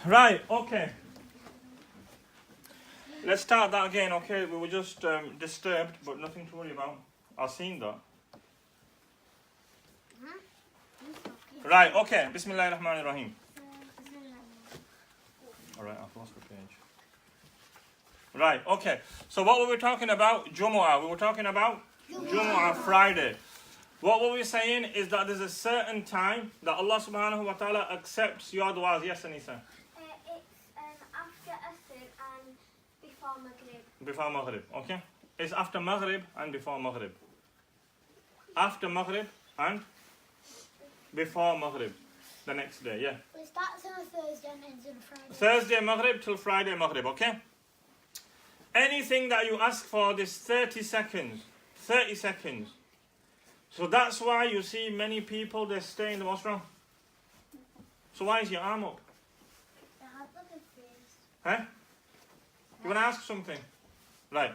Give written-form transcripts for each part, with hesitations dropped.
Right, okay. Let's start that again, okay? We were just disturbed, but nothing to worry about. I've seen that. Right, okay. Bismillahirrahmanirrahim. Alright, I've lost the page. Right, okay. So what were we talking about? Jumu'ah. We were talking about Jumu'ah, Friday. What were we saying is that there's a certain time that Allah subhanahu wa ta'ala accepts your du'as. Yes, Anisa? It's after Asr and before Maghrib. Before Maghrib, okay? It's after Maghrib and before Maghrib. After Maghrib and before Maghrib. The next day, yeah. It starts on a Thursday and ends on a Friday. Thursday Maghrib till Friday Maghrib, okay? Anything that you ask for this 30 seconds. 30 seconds. So that's why you see many people, they stay in the mosque. So why is your arm up? Huh? You want to ask something? Right.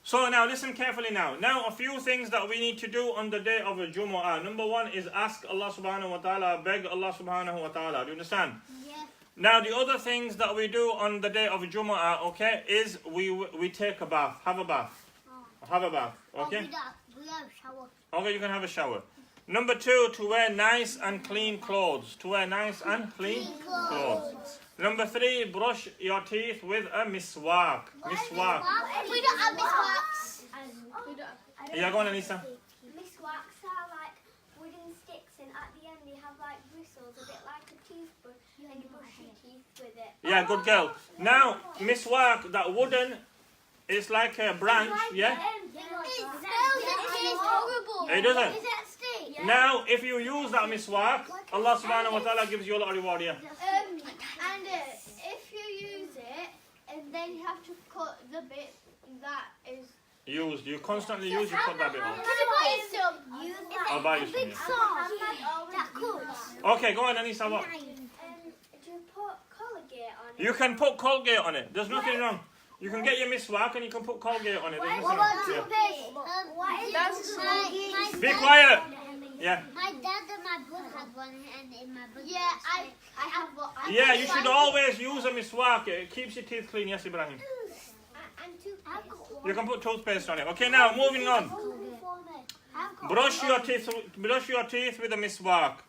So now listen carefully now. Now a few things that we need to do on the day of a Jumu'ah. Number one is ask Allah subhanahu wa ta'ala, beg Allah subhanahu wa ta'ala. Do you understand? Yeah. Now the other things that we do on the day of Jumu'ah, okay, is we take a bath. Have a bath. Have a bath, okay? We have a shower. Okay, you can have a shower. Number two, to wear nice and clean clothes. To wear nice and clean clothes. Number three, brush your teeth with a miswak. Miswak. We don't have miswaks. Yeah, go on, Anisa. Miswaks are like wooden sticks, and at the end they have like bristles, a bit like a toothbrush, and you brush your teeth with it. Yeah, good girl. Now, miswak, that wooden, it's like a branch, yeah? It's horrible. It doesn't. Is that stick? Now, if you use that miswak, Allah subhanahu wa ta'ala gives you a lot of reward, yeah? And if you use it, and then you have to cut the bit that is. Used. You constantly use, you cut that bit off. Can I buy some? I'll buy you some, Big yeah. sauce. That cuts. Okay, go on, Anisa, what? Do you put Colgate on it? You can put Colgate on it. There's nothing wrong. You can get your miswak and you can put Colgate on it. There's nothing wrong. Yeah. What is Be quiet. Yeah. My dad and my brother had one, and in my brother. Yeah, I have one. Yeah, you should always use a miswak. It keeps your teeth clean. Yes, Ibrahim. And toothpaste. You can put toothpaste on it. Okay, now moving on. Brush your teeth. Brush your teeth with a miswak.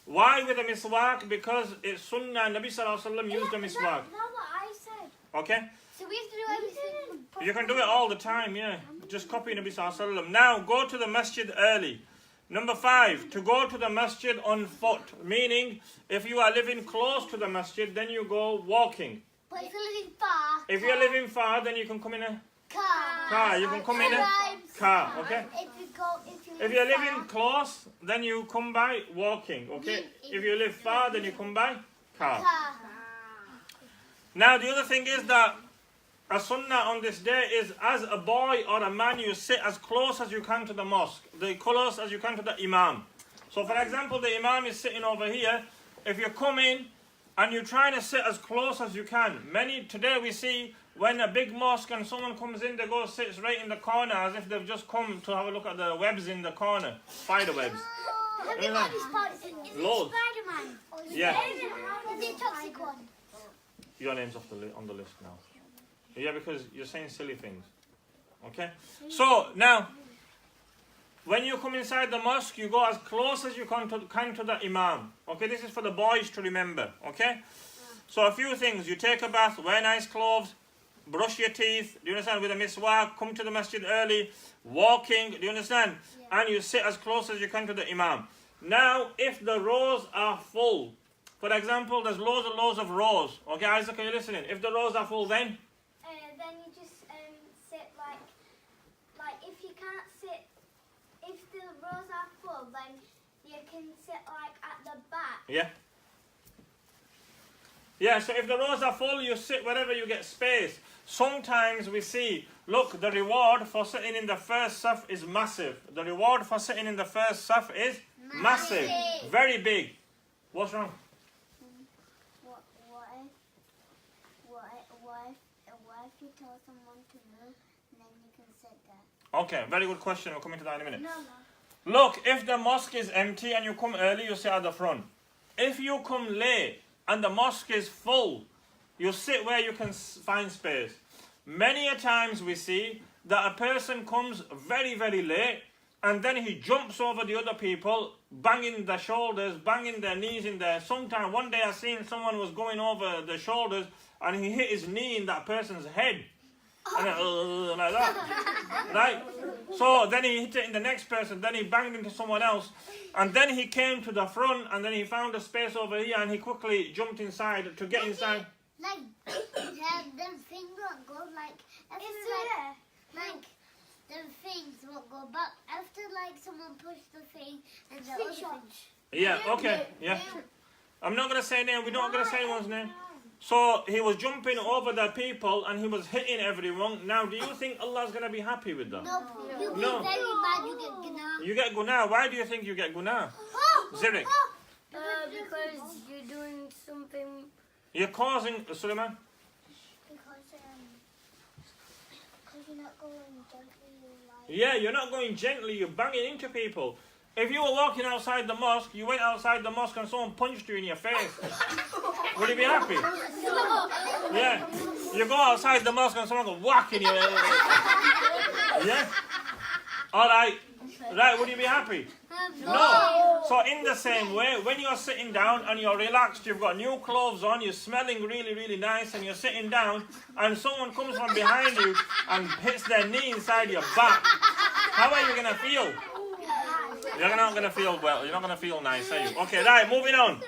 Why with a miswak? Because it's sunnah. Nabi sallallahu alaihi wasallam used a miswak. That's what I said. Okay. So we have to do everything. You can do it all the time. Yeah. Just copy Nabi sallallahu alaihi wasallam. Now go to the masjid early. Number 5, to go to the masjid on foot. Meaning, if you are living close to the masjid, then you go walking. But if you're living far. If you're living far, then you can come in a Car. You can come in a car, okay? If you're living close, then you come by walking, okay? If you live far, then you come by car. Now, the other thing is that a sunnah on this day is, as a boy or a man, you sit as close as you can to the mosque, the close as you can to the imam. So, for example, the imam is sitting over here. If you come in and you're trying to sit as close as you can, today we see when a big mosque and someone comes in, they go sit right in the corner as if they've just come to have a look at the webs in the corner, spider webs. Have you got this part? Is it Loads. Spider-Man? Yeah. Is it a toxic one? Your name's on the list now. Yeah, because you're saying silly things. Okay? So, now, when you come inside the mosque, you go as close as you can to the imam. Okay, this is for the boys to remember. Okay? So, a few things. You take a bath, wear nice clothes, brush your teeth, do you understand, with a miswak, come to the masjid early, walking, do you understand? Yeah. And you sit as close as you can to the imam. Now, if the rows are full, for example, there's loads of rows. Okay, Isaac, are you listening? If the rows are full, then you just sit like if you can't sit, if the rows are full, then you can sit like at the back. Yeah. Yeah, so if the rows are full, you sit wherever you get space. Sometimes we see, look, the reward for sitting in the first saf is massive. The reward for sitting in the first saf is massive. Very big. What's wrong? What if you tell someone to move, and then you can sit there? Okay, very good question. We'll come into that in a minute. No. Look, if the mosque is empty and you come early, you sit at the front. If you come late and the mosque is full, You sit where you can find space. Many a times we see that a person comes very, very late and then he jumps over the other people, banging their shoulders, banging their knees in there. Sometime, one day I seen someone was going over the shoulders and he hit his knee in that person's head. And like that. Right? So then he hit it in the next person, then he banged into someone else. And then he came to the front and then he found a space over here and he quickly jumped inside to get inside. Like, them things won't go like, like, them things won't go back after like someone pushed the thing and the other thing. Yeah, okay, yeah. I'm not going to say name, we're not going to say anyone's name. So he was jumping over the people and he was hitting everyone. Now, do you think Allah's going to be happy with that? No, you'll be No. very bad, you get guna. You get guna. Why do you think you get guna? Zirik. Because you're doing something. You're causing, Suleiman? Because you're not going gently like. Yeah, you're not going gently, you're banging into people. If you were walking outside the mosque, you went outside the mosque and someone punched you in your face, would you be happy? Yeah. You go outside the mosque and someone goes whack in you. Yeah? Alright. Right, would you be happy? No. So in the same way, when you're sitting down and you're relaxed, you've got new clothes on, you're smelling really, really nice, and you're sitting down, and someone comes from behind you and hits their knee inside your back, how are you going to feel? You're not going to feel well. You're not going to feel nice, are you? Okay, right, moving on.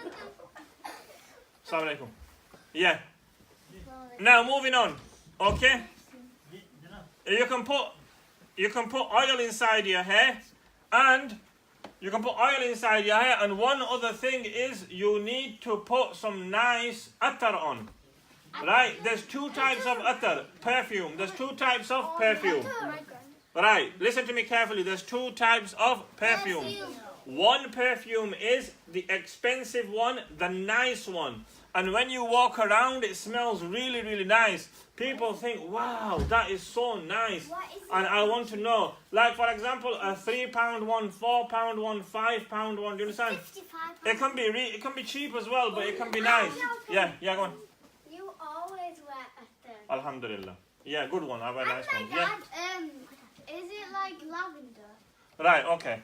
Assalamu alaikum. Yeah. Now, moving on. Okay? You can put oil inside your hair, and you can put oil inside your hair, and one other thing is you need to put some nice attar on. Right? There's two types of attar, perfume. There's two types of perfume. Right, listen to me carefully. There's two types of perfume. One perfume is the expensive one, the nice one. And when you walk around, it smells really, really nice. People think, wow, that is so nice. And I want to know. Like, for example, a £3 one, £4 one, £5 one. Do you understand? It can be cheap as well, but it can be nice. Yeah, go on. You always wear attar. Alhamdulillah. Yeah, good one. I wear nice one. Yeah. Is it like lavender? Right, okay.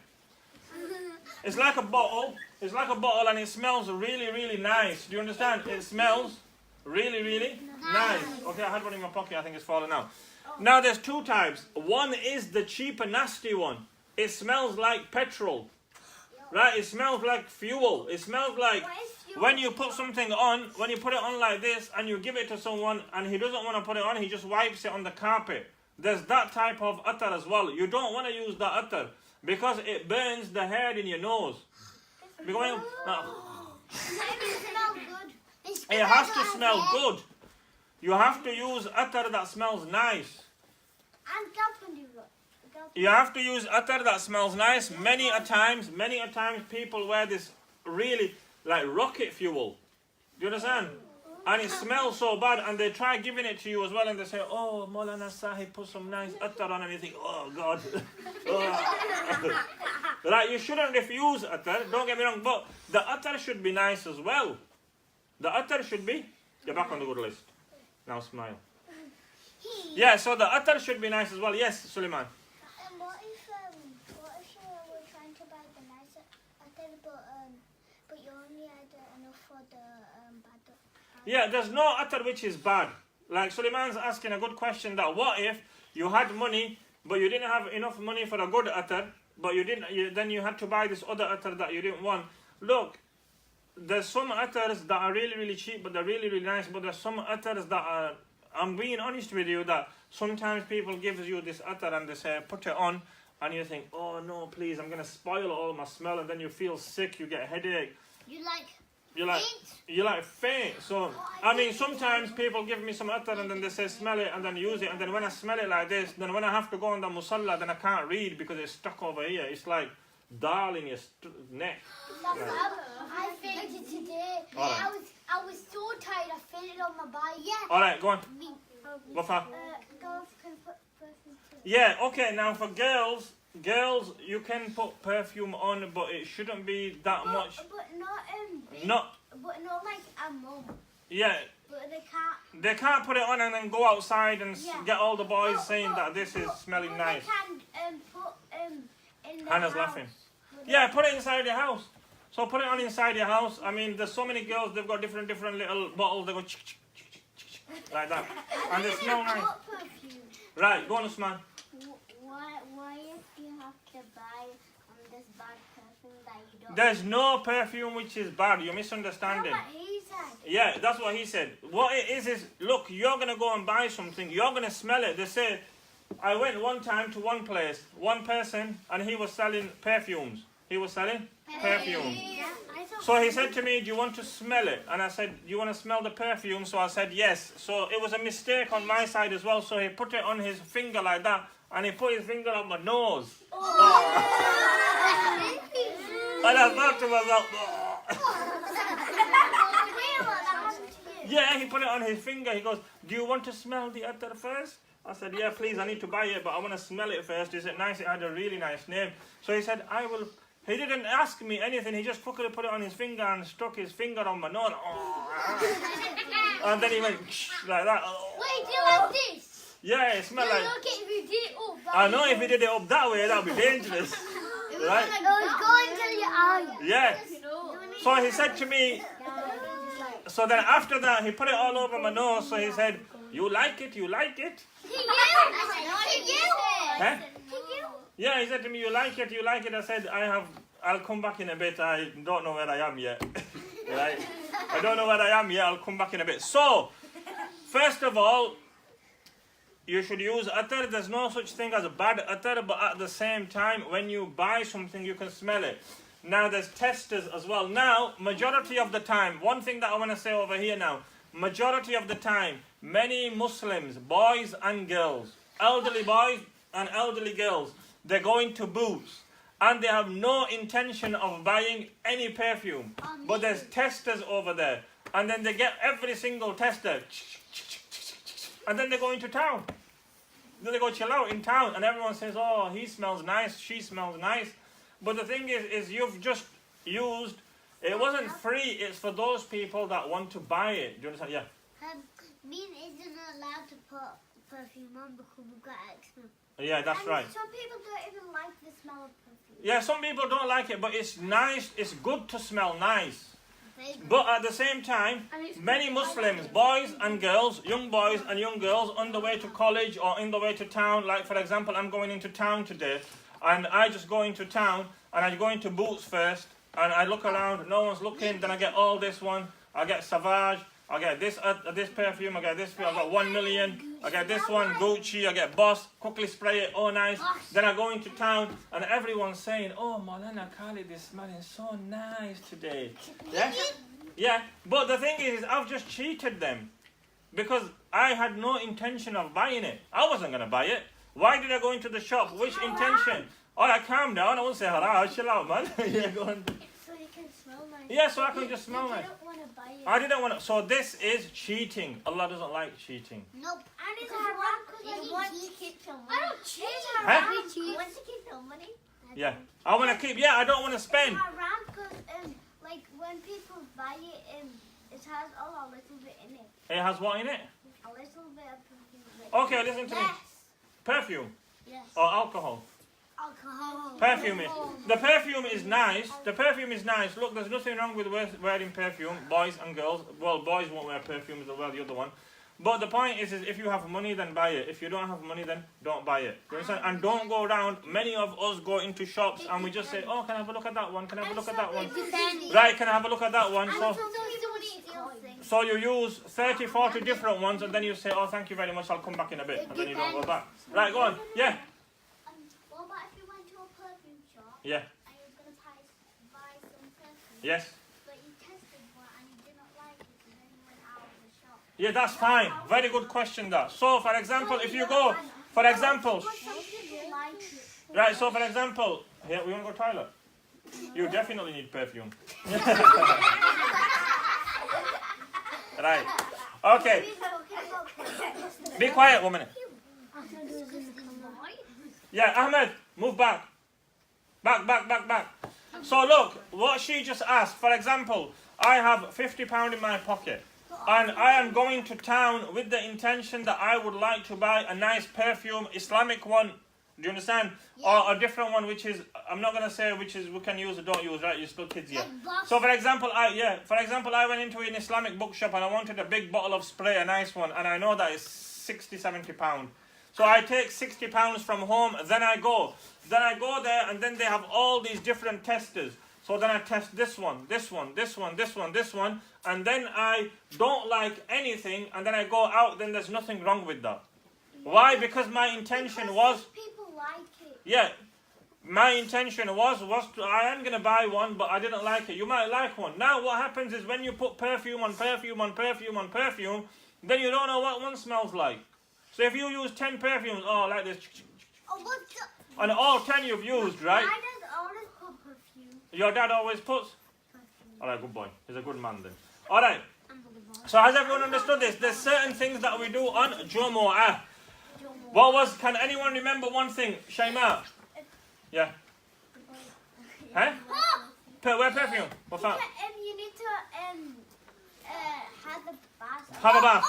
It's like a bottle. It's like a bottle and it smells really, really nice. Do you understand? It smells really, really nice. Okay, I had one in my pocket. I think it's fallen out. Now, there's two types. One is the cheaper, nasty one. It smells like petrol. Right? It smells like fuel. It smells like when you put something on, when you put it on like this and you give it to someone and he doesn't want to put it on, he just wipes it on the carpet. There's that type of attar as well. You don't want to use that attar because it burns the hair in your nose. Because it has to smell good. You have to use attar that smells nice. You have to use attar that smells nice. Many a times people wear this really like rocket fuel. Do you understand? And it smells so bad, and they try giving it to you as well, and they say, oh, Maulana Sahib put some nice attar on, and you think, oh, God. Right, you shouldn't refuse attar, don't get me wrong, but the attar should be nice as well. The attar should be, you're back on the good list. Now smile. Yeah, so the attar should be nice as well. Yes, Suleiman. What if we're trying to buy the nice attar, but you only had enough for the bad? Yeah, there's no attar which is bad. Like Suleiman's asking a good question that what if you had money but you didn't have enough money for a good attar, but then you had to buy this other attar that you didn't want. Look, there's some attars that are really, really cheap but they're really, really nice, but there's some attars that are, I'm being honest with you, that sometimes people give you this attar and they say put it on and you think, oh no, please, I'm going to spoil all my smell, and then you feel sick, you get a headache. You like faint. So I mean, sometimes people give me some attar and then they say smell it and then use it, and then when I smell it like this, then when I have to go on the musalla, then I can't read because it's stuck over here. It's like dal in your neck. I fainted today. Right. I was so tired. I fainted on my bike. Yeah. All right, go on. Wafa. Girls can put perfume too. Yeah. Okay. Now for girls, you can put perfume on, but it shouldn't be that much. But not Not. But not like a mum. Yeah. But they can't they can't put it on and then go outside and get all the boys saying But- that this is smelling but nice. They can put in the Hannah's house. laughing. Yeah, put it inside your house. So put it on inside your house. I mean, there's so many girls, they've got different little bottles. They go like that. And they smell nice. What perfume? Right, go on, Usman. Why if you have to buy this bad perfume that you don't? There's no perfume which is bad. You're misunderstanding. That's what he said. Yeah, that's what he said. What it is, look, you're going to go and buy something. You're going to smell it. They say, I went one time to one place, one person, and he was selling perfumes. He was selling perfume. Yeah, I thought So he said to me, do you want to smell it? And I said, do you want to smell the perfume? So I said, yes. So it was a mistake on my side as well. So he put it on his finger like that, and he put his finger on my nose. And I thought to myself, yeah, he put it on his finger. He goes, do you want to smell the attar first? I said, yeah, please, I need to buy it, but I want to smell it first. Is it nice? It had a really nice name. So he said, I will. He didn't ask me anything. He just quickly put it on his finger and stuck his finger on my nose. And then he went like that. Wait, do you have this? Yeah, it smelled like. Look, if you did it up. I know if he did it up that way, that would be dangerous. Right? It's going to your eye. Yeah. So he said to me, so then after that, he put it all over my nose. So he said, you like it? You like it? Huh? Yeah, he said to me, you like it? You like it? I said, I'll come back in a bit. I don't know where I am yet. Right? I don't know where I am yet. I'll come back in a bit. So, first of all, you should use attar. There's no such thing as a bad attar, but at the same time, when you buy something, you can smell it. Now, there's testers as well. Now, majority of the time, one thing that I want to say over here now, majority of the time, many Muslims, boys and girls, elderly boys and elderly girls, they go into Boots and they have no intention of buying any perfume. But there's testers over there. And then they get every single tester. And then they go into town. Then they go chill out in town. And everyone says, oh, he smells nice, she smells nice. But the thing is you've just used, it wasn't free, it's for those people that want to buy it. Do you understand? Yeah. Me isn't allowed to put perfume on because we've got eczema. Yeah, that's And right. Some people don't even like the smell of perfume. Yeah, some people don't like it, but it's nice, it's good to smell nice. But at the same time, many Muslims, boys and girls, young boys and young girls, on the way to college or on the way to town, like for example, I'm going into town today, and I just go into town, and I go into Boots first, and I look around, no one's looking, then I get all this one, I get Savage, I get this perfume, I get this, I got 1 million, I get this one, Gucci, I get Boss, quickly spray it, oh nice. Then I go into town and everyone's saying, oh Maulana Khalid is smelling so nice today. Yeah? Yeah, but the thing is, I've just cheated them because I had no intention of buying it. I wasn't going to buy it. Why did I go into the shop? Which intention? All right, calm down, I won't say haram, chill out man. Yeah, go on. So you can smell nice. Yeah, so I can just smell I nice. don't want to buy it. I didn't want to. So this is cheating. Allah doesn't like cheating. Nope. And it's haram because You you want want to keep your money. I don't cheat. It's Huh? haram. We cheat. You want to keep your money? Yeah. I want to keep, yeah, I don't want to spend. It's haram because like when people buy it, it has a little bit in it. It has what in it? A little bit of perfume. Okay, listen to me. Yes. Perfume Yes. or alcohol. Alcohol. Perfume is. The perfume is nice. The perfume is nice. Look, there's nothing wrong with wearing perfume, boys and girls. Well, boys won't wear perfume, they'll wear the other one. But the point is if you have money, then buy it. If you don't have money, then don't buy it. Do you understand? And don't go around. Many of us go into shops and we just say, oh, can I have a look at that one? Can I have a look at that one? Right, can I have a look at that one? So you use 30, 40 different ones and then you say, oh, thank you very much, I'll come back in a bit. And then you don't go back. Right, go on. Yeah. What about if you went to a perfume shop Yeah. and you were going to buy some perfume, Yes. but you tested one and you didn't like it and then you went out of the shop? Yeah, that's fine. Very good question, that. So, for example, if you go, for example, But some people like it. right, so for example, here, we want to go toilet? You definitely need perfume. Right. Okay. Be quiet 1 minute. Yeah, Ahmed, move back. Back. So look, what she just asked, for example, I have £50 in my pocket. and I am going to town with the intention that I would like to buy a nice perfume, Islamic one. Do you understand? Yeah. Or a different one, which is, I'm not going to say which is we can use or don't use, right? You're still kids, yeah. Like Boss. So for example, I went into an Islamic bookshop and I wanted a big bottle of spray, a nice one, and I know that is 60, 70 pounds. So I take 60 pounds from home, then I go there, and then they have all these different testers. So then I test this one, this one, this one, this one, this one, and then I don't like anything, and then I go out, then there's nothing wrong with that. Why? Because my intention was, People like it. yeah, my intention was to, I am going to buy one, but I didn't like it. You might like one. Now what happens is when you put perfume on perfume on perfume on perfume, then you don't know what one smells like. So if you use 10 perfumes, oh, like this, Oh, what's the... and all 10 you've used, right? My dad always put perfume. Your dad always puts? Perfume. Alright, good boy. He's a good man then. Alright. So has everyone understood this? There's certain things that we do on Jumu'ah. Can anyone remember one thing? Shaima? Yeah. Huh? Wear perfume. What's that? You need to have the bath. Have a bath.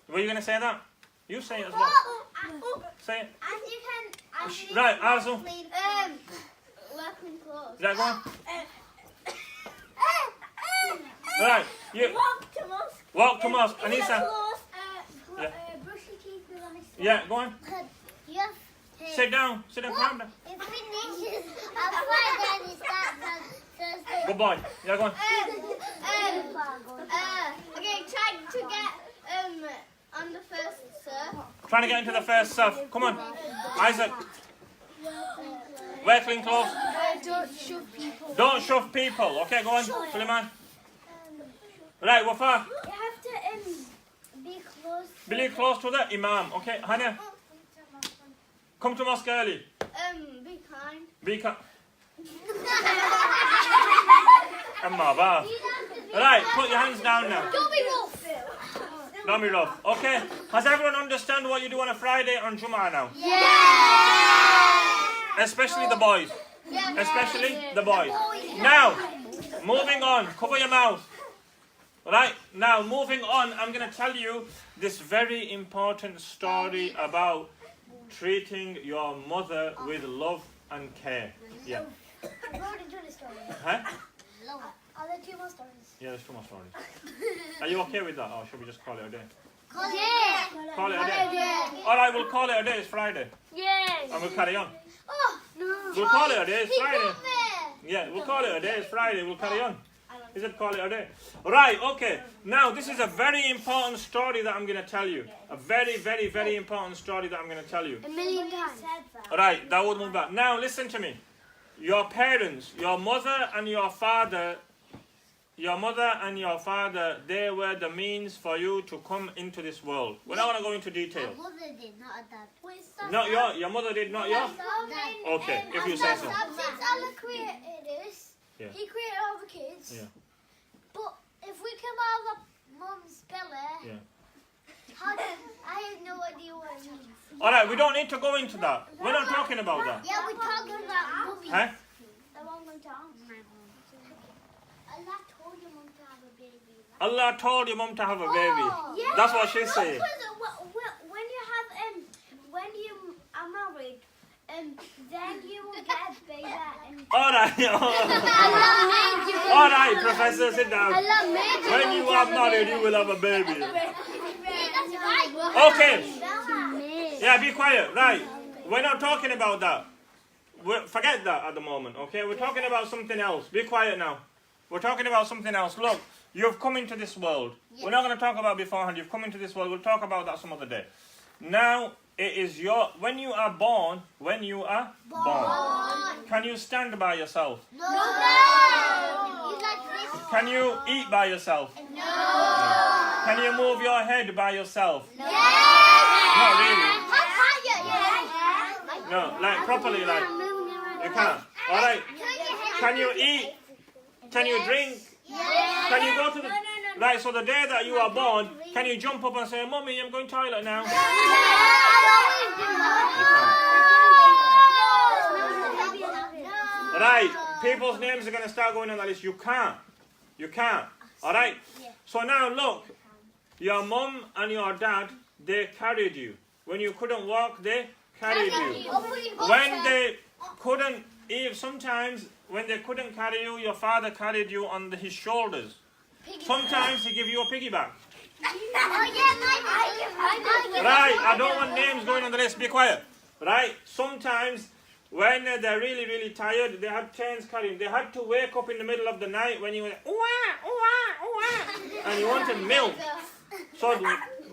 Were you going to say that? You say it as well. Say it. And you can. Right, Arzu. Working clothes. Is that go on? Right. You walk to mosque. Anissa. Yeah. Brush your teeth with a mist. Yeah, go on. You have to... Sit down. Sit down. Calm down. It finishes on Friday and it starts on Thursday. Good boy. Yeah, go on. Okay, try to get on the first surf. Trying to get into the first surf. Come on. Isaac. Wear clean clothes. Don't shove people. Don't shove people. Okay, go on. Suleiman. Right, Wafa. You have to be close. Be close to the Imam. Okay, Hannah. Come to mosque early. Be kind. Be kind. Amma ba. Right, put your hands down now. Don't be rough. Don't be rough. Okay. Has everyone understand what you do on a Friday on Jumu'ah now? Yeah! Especially the boys. Especially the boys. Now, moving on. Cover your mouth. Right, now moving on, I'm going to tell you this very important story about treating your mother with love and care. Yeah. I've already done a story. Huh? Are there 2 more stories? Yeah, there's 2 more stories. Are you okay with that, or should we just call it a day? Yeah! Call it a day. Alright, we'll call it a day. It's Friday. Yes. And we'll carry on. Oh, no. We'll call it a day. It's Friday. Yeah, we'll call it a day. It's Friday. We'll carry on. He said call it a day. Right, okay. Now, this is a very important story that I'm going to tell you. A very, very, very important story that I'm going to tell you. 1,000,000 times. Right, that would move back. Now, listen to me. Your parents, your mother and your father, they were the means for you to come into this world. We're not going to go into detail. My mother did, not a dad. Not your mother did, not your? Okay, if you say so. Since Allah created us, Yeah. He created all the kids. Yeah. But if we come out of Mum's belly, Yeah. I have no idea what it means. Alright, we don't need to go into that. We're not talking about that. Yeah, we're talking about mummy. Huh? The one going to answer. Allah told your mum to have a baby. Allah told your mum to have a baby. Yeah. That's what she's saying. When you have when you are married, then you will get a baby. Alright. Alright, Professor, sit down. When you are married, you will have a baby. Okay. Yeah, be quiet. Right. We're not talking about that. Forget that at the moment, okay? We're talking about something else. Be quiet now. We're talking about something else. Look, you've come into this world. We're not going to talk about beforehand. You've come into this world. We'll talk about that some other day. Now, it is when you are born, can you stand by yourself? No. Can you eat by yourself? No. Can you move your head by yourself? No. Not really. How No, like properly, like you can't. All right. Can you eat? Can you drink? Can you go to the right? So the day that you are born, can you jump up and say, "Mommy, I'm going to toilet now"? Right. People's names are going to start going on that list. You can't. You can't. Alright? Yeah. So now look, your mum and your dad, they carried you. When you couldn't walk, they carried you. When they couldn't, sometimes when they couldn't carry you, your father carried you on his shoulders. Sometimes he give you a piggyback. Right, I don't want names going on the list, be quiet. Right, sometimes when they're really, really tired, they had chains carrying. They had to wake up in the middle of the night when you went, and you wanted milk. So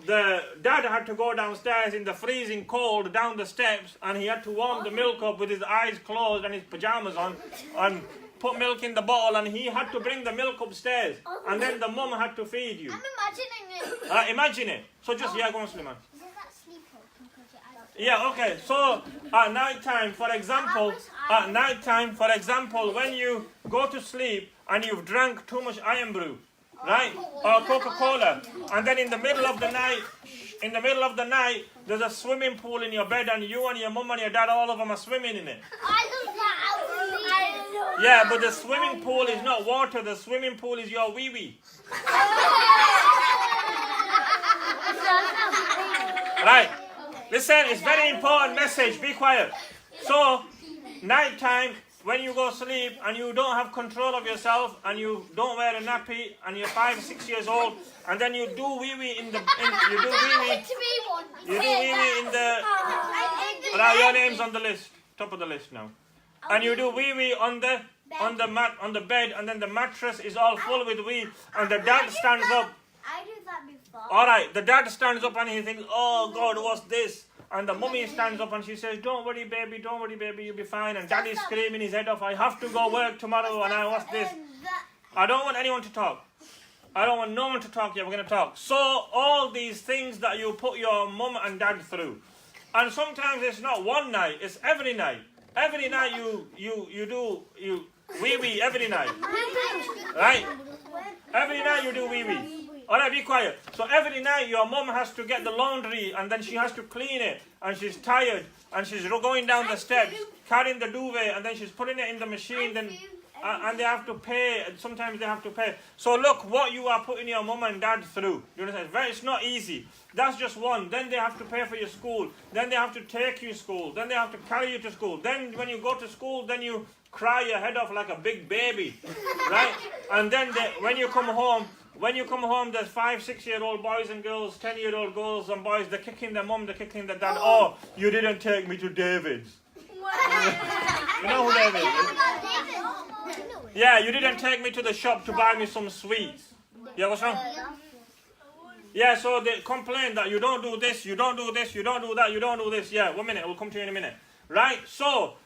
the dad had to go downstairs in the freezing cold down the steps, and he had to warm the milk up with his eyes closed and his pajamas on, and put milk in the bottle, and he had to bring the milk upstairs, and then the mum had to feed you. I'm imagining it. Imagine it. So just, yeah, go on, Suleiman. Is it that sleeper? Yeah, okay. So at night time, for example, when you go to sleep and you've drank too much iron brew, right, or Coca-Cola, and then in the middle of the night, there's a swimming pool in your bed, and you and your mum and your dad, all of them are swimming in it. Yeah, but the swimming pool is not water. The swimming pool is your wee-wee. Right. Listen, it's very important message. Be quiet. So, nighttime, when you go sleep and you don't have control of yourself and you don't wear a nappy and you're 5 or 6 years old, and then you do wee-wee in the... Right, your name's on the list. Top of the list now. And you do wee-wee on the bed, and then the mattress is all full with wee, and the dad stands up. I do that before. Alright, the dad stands up and he thinks, oh God, what's this? And the mummy stands up and she says, don't worry baby, you'll be fine. And daddy's screaming his head off, I have to go work tomorrow, and what's this? I don't want anyone to talk. I don't want no one to talk yet, we're going to talk. So, all these things that you put your mum and dad through. And sometimes it's not one night, it's every night. Every night you do wee-wee every night. Right? Every night you do wee-wee. Alright, be quiet. So every night your mum has to get the laundry and then she has to clean it, and she's tired and she's going down the steps, carrying the duvet, and then she's putting it in the machine, then and they have to pay, and sometimes they have to pay. So look what you are putting your mum and dad through. You understand? It's not easy. That's just one. Then they have to pay for your school. Then they have to take you to school. Then they have to carry you to school. Then when you go to school, then you cry your head off like a big baby. Right? And then when you come home, there's 5, 6-year-old boys and girls, 10-year-old girls and boys, they're kicking their mum, they're kicking their dad. Oh, you didn't take me to David's. You know who David is? Yeah, you didn't take me to the shop to buy me some sweets. Yeah, what's wrong? Yeah, so they complain that you don't do this, you don't do this, you don't do that, you don't do this. Yeah, 1 minute, we'll come to you in a minute. Right, so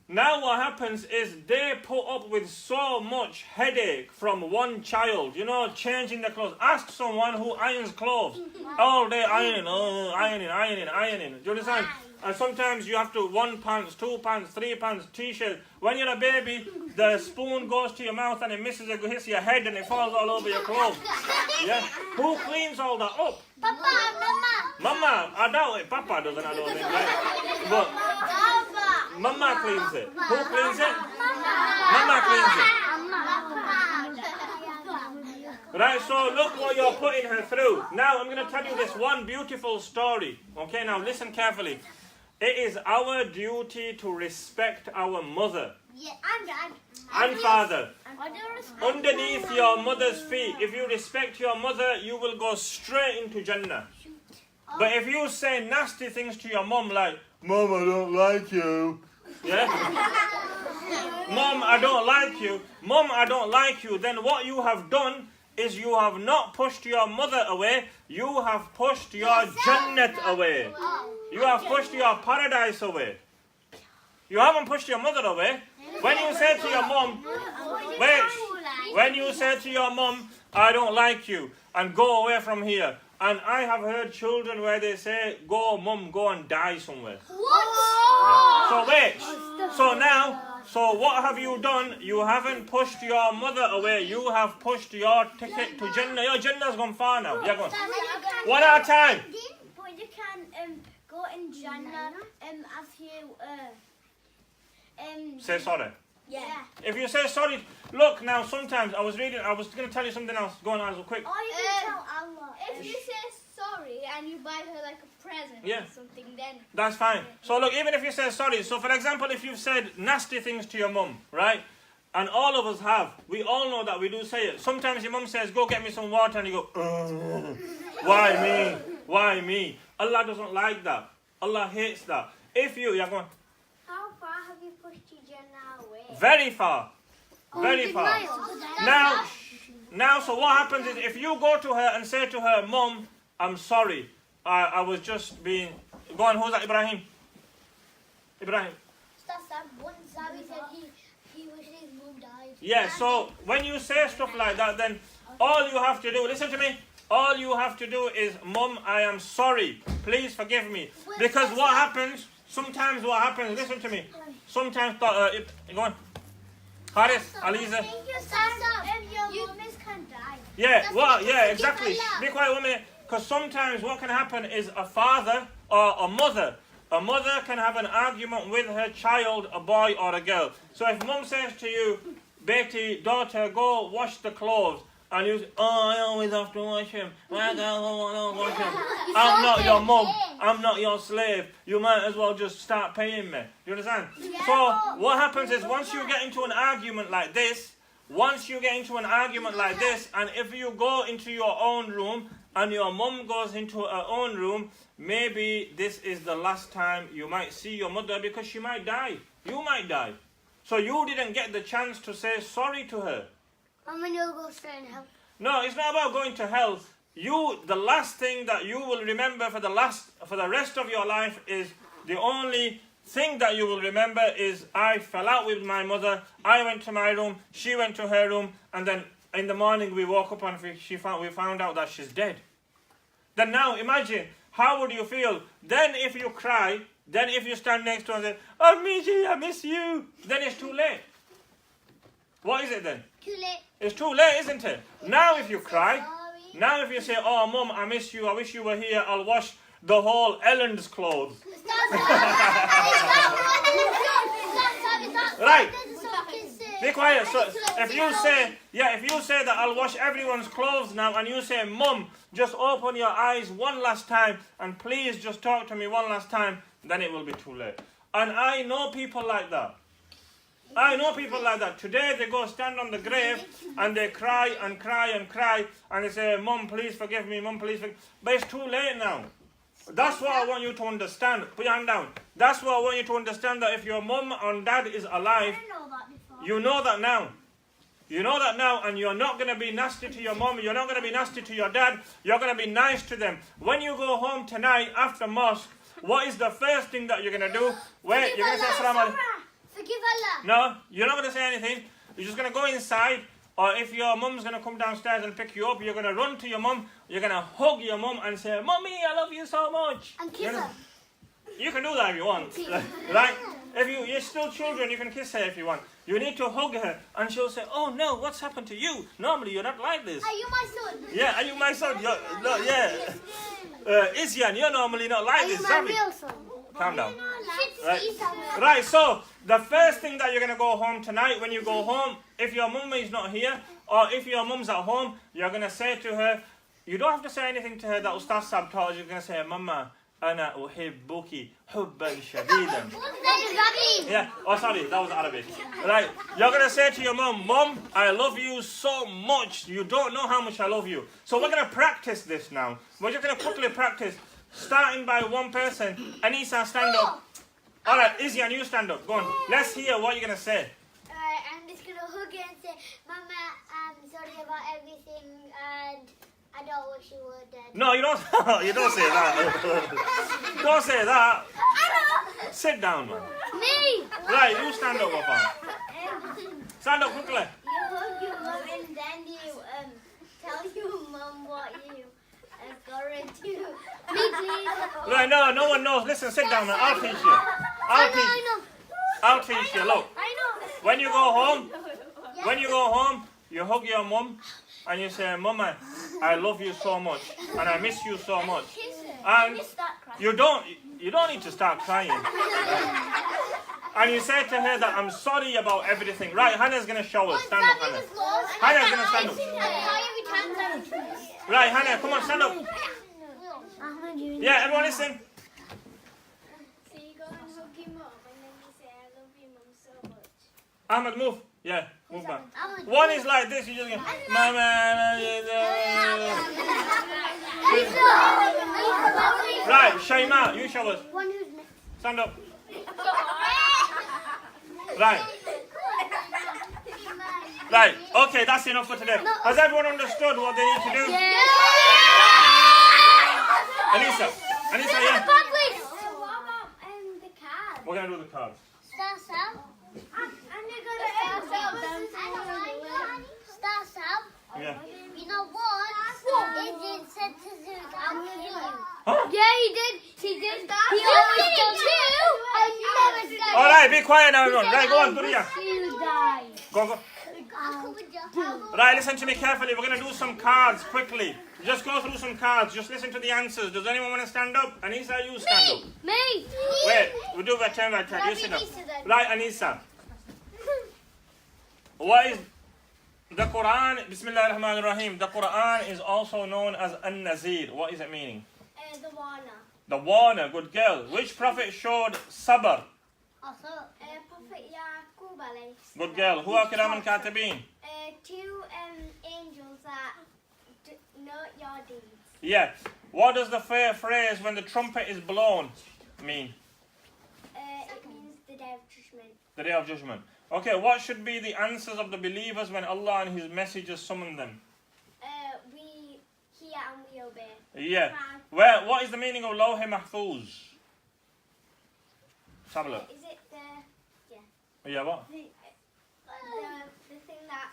now what happens is they put up with so much headache from one child, you know, changing the clothes. Ask someone who irons clothes all day, ironing. Do you understand? And sometimes you have to 1 pants, 2 pants, 3 pants, t-shirts. When you're a baby, the spoon goes to your mouth and it hits your head and it falls all over your clothes. Yeah? Who cleans all that up? Papa, Mama, I doubt it. Papa doesn't, I don't think, right? But Mama cleans it. Who cleans it? Mama cleans it. Right, so look what you're putting her through. Now, I'm going to tell you this one beautiful story. Okay, now listen carefully. It is our duty to respect our mother and father. Underneath your mother's feet, if you respect your mother, you will go straight into Jannah. But if you say nasty things to your mum like, Mum, I don't like you. Yeah? Mum, I don't like you. Mum, I don't like you. Then what you have done is you have not pushed your mother away. You have pushed your Jannat away. You have pushed your paradise away. You haven't pushed your mother away. When you say to your mum, when you say to your mum, I don't like you, and go away from here. And I have heard children where they say, go mum, go and die somewhere. What? So wait, so what have you done? You haven't pushed your mother away. You have pushed your ticket to Jannah. Your Jannah's gone far now. Yeah, go on. One at a time. But you can go in Jannah as you... Say sorry. Yeah. If you say sorry, look now, sometimes I was going to tell you something else. Go on, Azul, quick. Or you can tell Allah. If you say sorry and you buy her like a present or something, then... That's fine. So look, even if you say sorry, so for example, if you've said nasty things to your mum, right? And all of us have. We all know that we do say it. Sometimes your mum says, go get me some water, and you go, why me? Why me? Allah doesn't like that. Allah hates that. If you're going... How far have you pushed your Jannah away? Very far. Very far. Now, so what happens is, if you go to her and say to her, Mum, I'm sorry. I was just being... Go on, who's that? Ibrahim? Ibrahim. One Sabi said he wished his mum died. Yeah, so when you say stuff like that, then all you have to do, listen to me, all you have to do is, Mum, I am sorry. Please forgive me. Because what happens, sometimes what happens, listen to me, sometimes, go on. Haris, Aliza. Your mum can die. Yeah, well, yeah, exactly. Be quiet 1 minute. Because sometimes what can happen is a father or a mother can have an argument with her child, a boy or a girl. So if mum says to you, Betty, daughter, go wash the clothes, and you say, I always have to wash him. I don't wash him. I'm not your mum. I'm not your slave. You might as well just start paying me. Do you understand? Yeah. So what happens is, once you get into an argument like this, and if you go into your own room, and your mum goes into her own room, maybe this is the last time you might see your mother, because she might die. You might die. So you didn't get the chance to say sorry to her. And when you'll go straight in hell. No, it's not about going to hell. The last thing that you will remember for the rest of your life is, the only thing that you will remember is, I fell out with my mother, I went to my room, she went to her room, and then in the morning we woke up and we found out that she's dead. Then now imagine, how would you feel? Then if you cry, then if you stand next to her and say, oh Miji, I miss you, then it's too late. What is it then? Too late. It's too late, isn't it? Now if you cry, now if you say, oh Mum, I miss you, I wish you were here, I'll wash the whole Elland's clothes. Right. Be quiet. So if you say that I'll wash everyone's clothes now, and you say, Mum, just open your eyes one last time and please just talk to me one last time, then it will be too late. And I know people like that. Today they go stand on the grave and they cry and cry and cry and they say, Mum, please forgive me, Mum, please forgive me. But it's too late now. That's what I want you to understand. Put your hand down. That's what I want you to understand, that if your mum and dad is alive, you know that now. You know that now, and you're not going to be nasty to your mum, you're not going to be nasty to your dad, you're going to be nice to them. When you go home tonight after mosque, what is the first thing that you're going to do? Wait, you're going to say Assalamu alaikum. Forgive Allah. No, you're not going to say anything. You're just going to go inside, or if your mum's going to come downstairs and pick you up, you're going to run to your mum, you're going to hug your mum and say, Mummy, I love you so much. And kiss her. You can do that if you want, right? If you're still children, you can kiss her if you want. You need to hug her, and she'll say, oh no, what's happened to you? Normally you're not like this. Are you my son? Yeah, are you my son? Isyan, you're normally not like this. Are you my real son? Calm down. Right, so the first thing that you're going to go home tonight, when you go home, if your mum is not here, or if your mum's at home, you're going to say to her, you don't have to say anything to her that Ustaz Sab taught us. You're going to say, Mama, Ana uhibbuki hubban shadidan. Yeah, oh sorry, that was Arabic. Right, you're going to say to your mum, Mum, I love you so much. You don't know how much I love you. So we're going to practice this now. We're just going to quickly practice, starting by one person. Anisa, stand up. All right, Izzy, and you stand up. Go on. Let's hear what you're going to say. I'm just going to hug you and say, Mama, I'm sorry about everything, and I don't wish you were dead. No, you don't. You don't say that. Don't say that. Sit down, man. Me. Right, you stand up, Wafa. Stand up quickly. You hug your mum and then you tell your mum what you are going to. Me, please. Right, no one knows. Listen, sit down, man. I'll teach you. I'll teach you. Look, I know. when you go home, you hug your mum and you say, Mama, I love you so much and I miss you so much. And you don't need to start crying. and you say to her that I'm sorry about everything. Right, Hannah's going to show us. Stand up, Hannah. Hannah's going to stand up. Right, Hannah, come on, stand up. Yeah, everyone listen. So you go and hug your mum and then you say, I love you, mum, so much. Ahmed, move. Yeah, move back. One is like this, you just go, Mama. Right, Shaima, you show us. Stand up. Right. Right, okay, that's enough for today. Has everyone understood what they need to do? Anissa, yeah. So what about the card? We're going to do the cards. And you're going to Yeah. You know what? It did said to do I'll kill you. Huh? Yeah, he did. He always does too. I never said Alright, be quiet now, everyone. Right, go on, Duriya. you die. Go. Right, listen to me carefully. We're going to do some cards quickly. Just go through some cards. Just listen to the answers. Does anyone want to stand up? Anissa, you stand up. Me. Wait, we'll do that turn by turn. You sit up. Right, Anissa. What is the Quran? Bismillah ar-Rahman ar-Rahim. The Quran is also known as An-Nazir. What is it meaning? the warner. The warner, good girl. Which prophet showed sabr? Prophet Yaqub alayhi salam. Good girl. Who are Kiram and Katibin? Two angels that note your deeds. Yeah. What does the phrase when the trumpet is blown mean? It means the day of judgment. The day of judgment. Okay, what should be the answers of the believers when Allah and His messengers summon them? We hear and we obey. Yeah. Well, what is the meaning of Lawh Mahfuz? Let's have a look. Is it Yeah, what? the thing that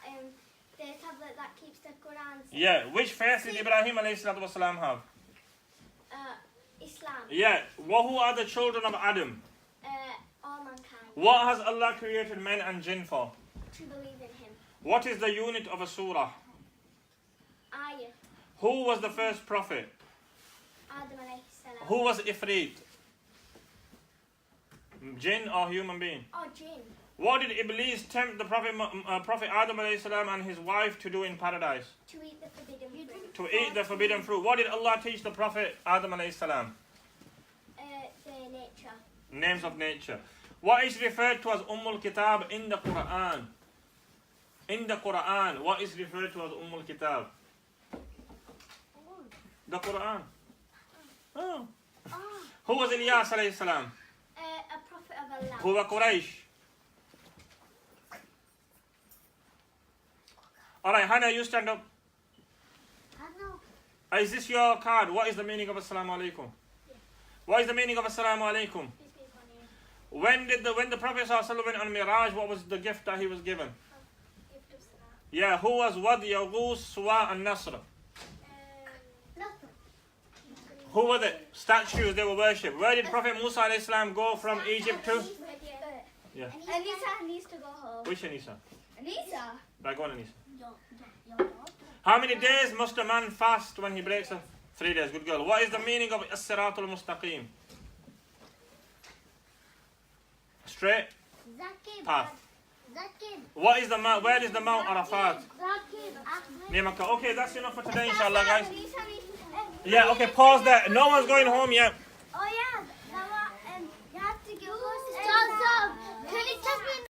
the tablet that keeps the Quran safe? Yeah. Which faith did Ibrahim alayhi salatu wasalam have? Islam. Yeah. Well, who are the children of Adam? All mankind. What has Allah created men and jinn for? To believe in Him. What is the unit of a surah? Ayah. Who was the first prophet? Adam alayhi salam. Who was Ifrit? Jinn or human being? Oh, jinn. What did Iblis tempt the Prophet Adam alayhi salam and his wife to do in paradise? To eat the forbidden fruit. To eat the forbidden fruit. What did Allah teach the Prophet Adam alayhi salam? The nature. Names of nature. What is referred to as Kitab in the Quran? In the Quran, what is referred to as Kitab? The Quran. Oh. Who was Ilyas alayhi salam? A prophet of Allah. Who were Quraysh? Alright, Hannah, you stand up. Is this your card? What is the meaning of Assalamu alaikum? What is the meaning of Assalamu alaikum? When the Prophet ﷺ went on Miraj, what was the gift that he was given? Yeah, who was Wad, Yaghus, Suwa and Nasr? Who were the statues they were worshipped? Where did Prophet Musa ﷺ go from Egypt to? Yeah. Anissa needs to go home. Which Anissa? Anissa? Right, go on Anissa. How many days must a man fast when he breaks a 3 days? Good girl. What is the meaning of As-Siratul Mustaqim? Straight path. What is the mount? Where is the Mount Arafat? Nimaka. Okay, that's enough for today, inshallah, guys. Yeah, okay, pause there. No one's going home yet. Oh yeah, you have to give us. Stop. Can you tell me